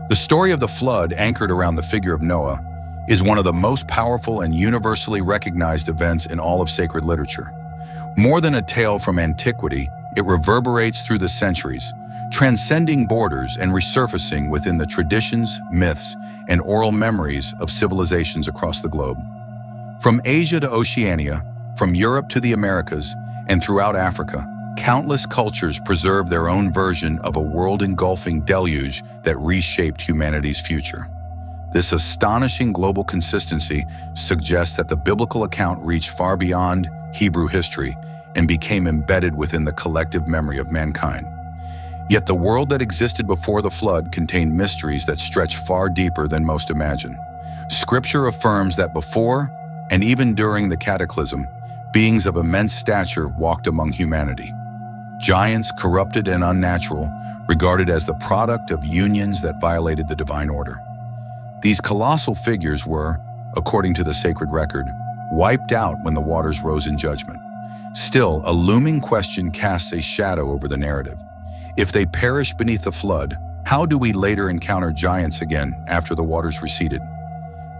The story of the flood, anchored around the figure of Noah, is one of the most powerful and universally recognized events in all of sacred literature. More than a tale from antiquity, it reverberates through the centuries, transcending borders and resurfacing within the traditions, myths, and oral memories of civilizations across the globe. From Asia to Oceania, from Europe to the Americas, and throughout Africa, countless cultures preserve their own version of a world-engulfing deluge that reshaped humanity's future. This astonishing global consistency suggests that the biblical account reached far beyond Hebrew history and became embedded within the collective memory of mankind. Yet the world that existed before the flood contained mysteries that stretch far deeper than most imagine. Scripture affirms that before and even during the cataclysm, beings of immense stature walked among humanity. Giants, corrupted and unnatural, regarded as the product of unions that violated the divine order. These colossal figures were, according to the sacred record, wiped out when the waters rose in judgment. Still, a looming question casts a shadow over the narrative. If they perished beneath the flood, how do we later encounter giants again after the waters receded?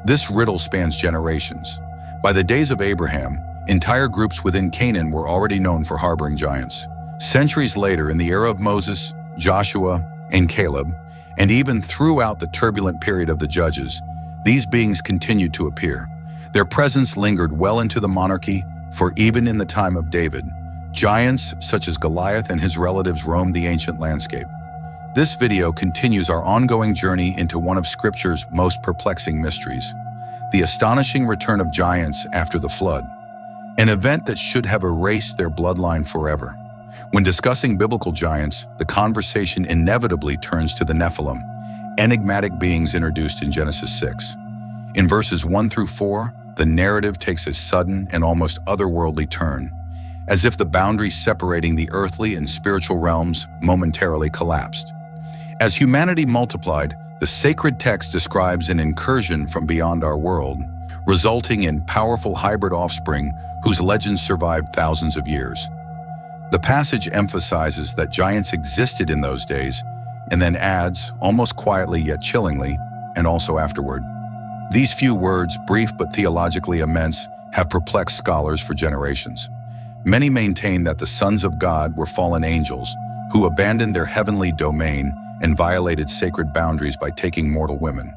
This riddle spans generations. By the days of Abraham, entire groups within Canaan were already known for harboring giants. Centuries later, in the era of Moses, Joshua, and Caleb, and even throughout the turbulent period of the Judges, these beings continued to appear. Their presence lingered well into the monarchy, for even in the time of David, giants such as Goliath and his relatives roamed the ancient landscape. This video continues our ongoing journey into one of Scripture's most perplexing mysteries, the astonishing return of giants after the flood, an event that should have erased their bloodline forever. When discussing biblical giants, the conversation inevitably turns to the Nephilim, enigmatic beings introduced in Genesis 6. In verses 1 through 4, the narrative takes a sudden and almost otherworldly turn, as if the boundaries separating the earthly and spiritual realms momentarily collapsed. As humanity multiplied, the sacred text describes an incursion from beyond our world, resulting in powerful hybrid offspring whose legends survived thousands of years. The passage emphasizes that giants existed in those days, and then adds, almost quietly yet chillingly, and also afterward. These few words, brief but theologically immense, have perplexed scholars for generations. Many maintain that the sons of God were fallen angels who abandoned their heavenly domain and violated sacred boundaries by taking mortal women.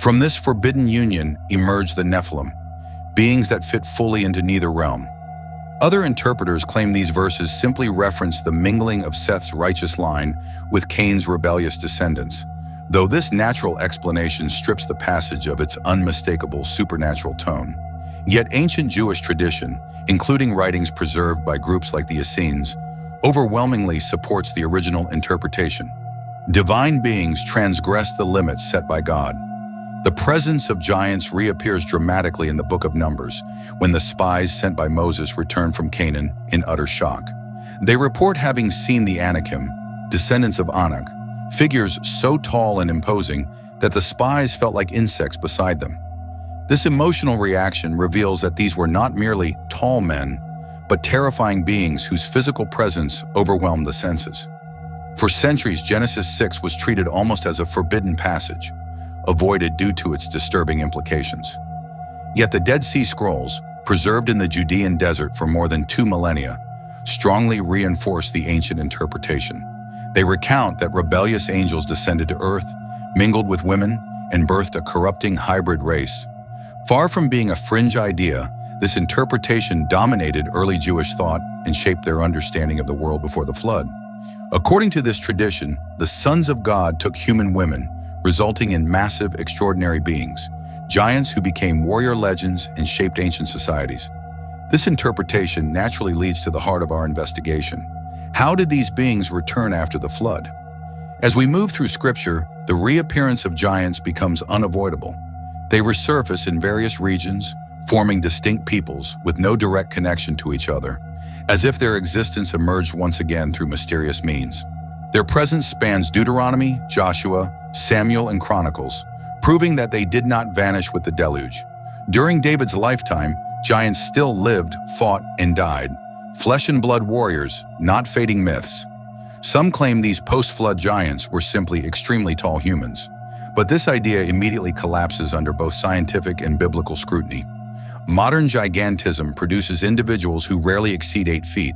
From this forbidden union emerged the Nephilim, beings that fit fully into neither realm. Other interpreters claim these verses simply reference the mingling of Seth's righteous line with Cain's rebellious descendants, though this natural explanation strips the passage of its unmistakable supernatural tone. Yet ancient Jewish tradition, including writings preserved by groups like the Essenes, overwhelmingly supports the original interpretation. Divine beings transgress the limits set by God. The presence of giants reappears dramatically in the book of Numbers, when the spies sent by Moses return from Canaan in utter shock. They report having seen the Anakim, descendants of Anak, figures so tall and imposing that the spies felt like insects beside them. This emotional reaction reveals that these were not merely tall men, but terrifying beings whose physical presence overwhelmed the senses. For centuries, Genesis 6 was treated almost as a forbidden passage, avoided due to its disturbing implications. Yet the Dead Sea Scrolls, preserved in the Judean desert for more than 2 millennia, strongly reinforce the ancient interpretation. They recount that rebellious angels descended to earth, mingled with women, and birthed a corrupting hybrid race. Far from being a fringe idea, this interpretation dominated early Jewish thought and shaped their understanding of the world before the flood. According to this tradition, the sons of God took human women, resulting in massive, extraordinary beings, giants who became warrior legends and shaped ancient societies. This interpretation naturally leads to the heart of our investigation. How did these beings return after the flood? As we move through Scripture, the reappearance of giants becomes unavoidable. They resurface in various regions, forming distinct peoples with no direct connection to each other, as if their existence emerged once again through mysterious means. Their presence spans Deuteronomy, Joshua, Samuel, and Chronicles, proving that they did not vanish with the deluge. During David's lifetime, giants still lived, fought, and died, flesh and blood warriors, not fading myths. Some claim these post-flood giants were simply extremely tall humans. But this idea immediately collapses under both scientific and biblical scrutiny. Modern gigantism produces individuals who rarely exceed 8 feet,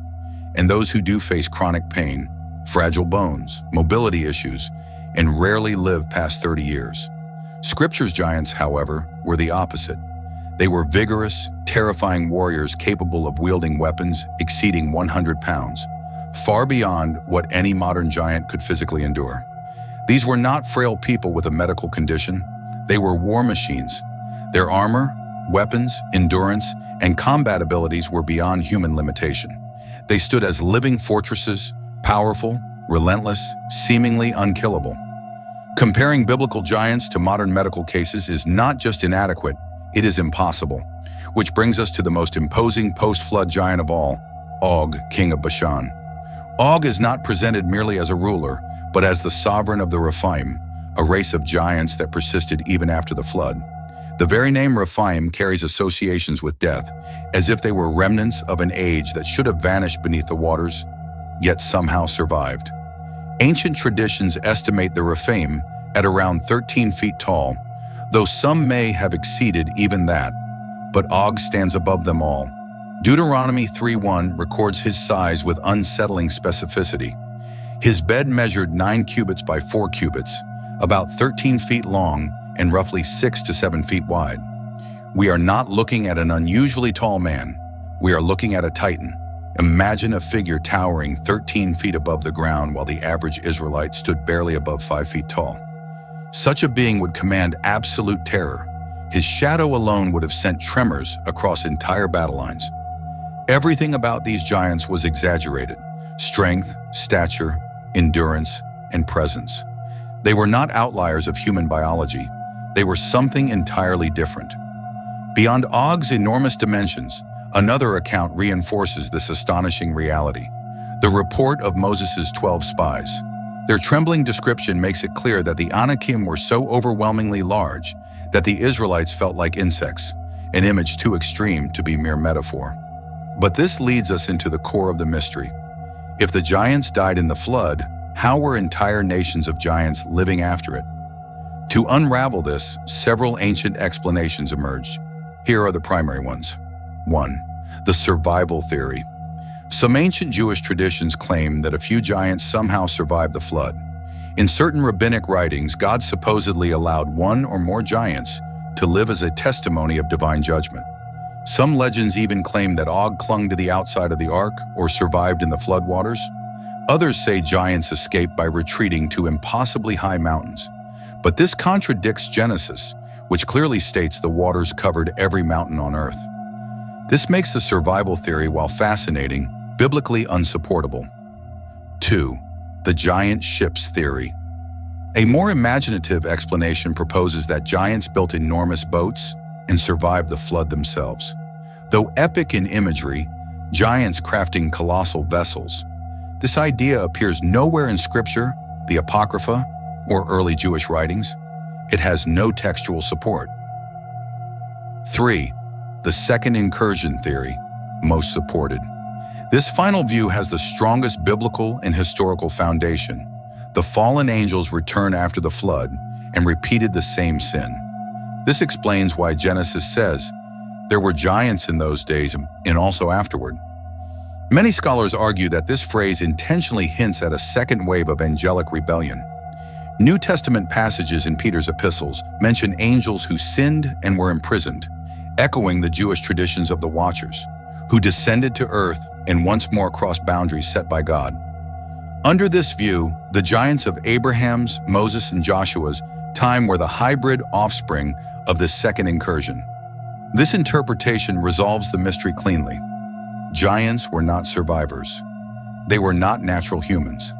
and those who do face chronic pain, fragile bones, mobility issues, and rarely live past 30 years. Scripture's giants, however, were the opposite. They were vigorous, terrifying warriors capable of wielding weapons exceeding 100 pounds, far beyond what any modern giant could physically endure. These were not frail people with a medical condition. They were war machines. Their armor, weapons, endurance, and combat abilities were beyond human limitation. They stood as living fortresses, powerful, relentless, seemingly unkillable. Comparing biblical giants to modern medical cases is not just inadequate, it is impossible. Which brings us to the most imposing post-flood giant of all, Og, king of Bashan. Og is not presented merely as a ruler, but as the sovereign of the Rephaim, a race of giants that persisted even after the flood. The very name Rephaim carries associations with death, as if they were remnants of an age that should have vanished beneath the waters, yet somehow survived. Ancient traditions estimate the Rephaim at around 13 feet tall, though some may have exceeded even that, but Og stands above them all. Deuteronomy 3:1 records his size with unsettling specificity. His bed measured 9 cubits by 4 cubits, about 13 feet long and roughly 6 to 7 feet wide. We are not looking at an unusually tall man. We are looking at a titan. Imagine a figure towering 13 feet above the ground while the average Israelite stood barely above 5 feet tall. Such a being would command absolute terror. His shadow alone would have sent tremors across entire battle lines. Everything about these giants was exaggerated: strength, stature, endurance, and presence. They were not outliers of human biology. They were something entirely different. Beyond Og's enormous dimensions, another account reinforces this astonishing reality: the report of Moses' 12 spies. Their trembling description makes it clear that the Anakim were so overwhelmingly large that the Israelites felt like insects, an image too extreme to be mere metaphor. But this leads us into the core of the mystery. If the giants died in the flood, how were entire nations of giants living after it? To unravel this, several ancient explanations emerged. Here are the primary ones. 1. The survival theory. Some ancient Jewish traditions claim that a few giants somehow survived the flood. In certain rabbinic writings, God supposedly allowed one or more giants to live as a testimony of divine judgment. Some legends even claim that Og clung to the outside of the ark or survived in the floodwaters. Others say giants escaped by retreating to impossibly high mountains. But this contradicts Genesis, which clearly states the waters covered every mountain on earth. This makes the survival theory, while fascinating, biblically unsupportable. 2. The giant ships theory. A more imaginative explanation proposes that giants built enormous boats and survived the flood themselves. Though epic in imagery, giants crafting colossal vessels. This idea appears nowhere in Scripture, the Apocrypha, or early Jewish writings. It has no textual support. 3. The second incursion theory, most supported. This final view has the strongest biblical and historical foundation. The fallen angels returned after the flood and repeated the same sin. This explains why Genesis says there were giants in those days and also afterward. Many scholars argue that this phrase intentionally hints at a second wave of angelic rebellion. New Testament passages in Peter's epistles mention angels who sinned and were imprisoned, echoing the Jewish traditions of the Watchers, who descended to earth and once more crossed boundaries set by God. Under this view, the giants of Abraham's, Moses, and Joshua's time were the hybrid offspring of this second incursion. This interpretation resolves the mystery cleanly. Giants were not survivors. They were not natural humans.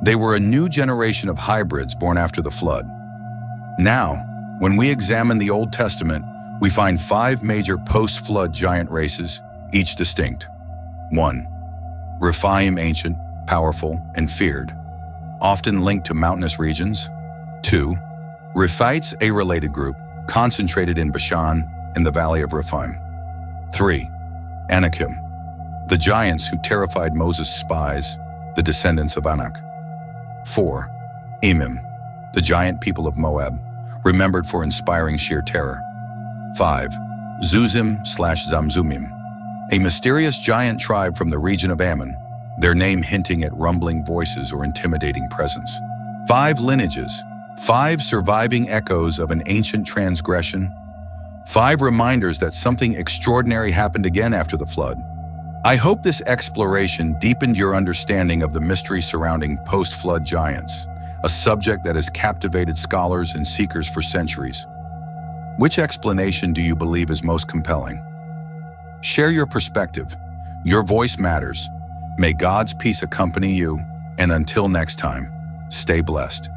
They were a new generation of hybrids born after the flood. Now, when we examine the Old Testament, we find 5 major post-flood giant races, each distinct. 1. Rephaim, ancient, powerful, and feared, often linked to mountainous regions. 2. Rephites, a related group, concentrated in Bashan and the valley of Rephaim. 3. Anakim, the giants who terrified Moses' spies, the descendants of Anak. 4. Emim, the giant people of Moab, remembered for inspiring sheer terror. 5. Zuzim/Zamzumim, a mysterious giant tribe from the region of Ammon, their name hinting at rumbling voices or intimidating presence. 5 lineages, 5 surviving echoes of an ancient transgression, 5 reminders that something extraordinary happened again after the flood. I hope this exploration deepened your understanding of the mystery surrounding post-flood giants, a subject that has captivated scholars and seekers for centuries. Which explanation do you believe is most compelling? Share your perspective. Your voice matters. May God's peace accompany you, and until next time, stay blessed.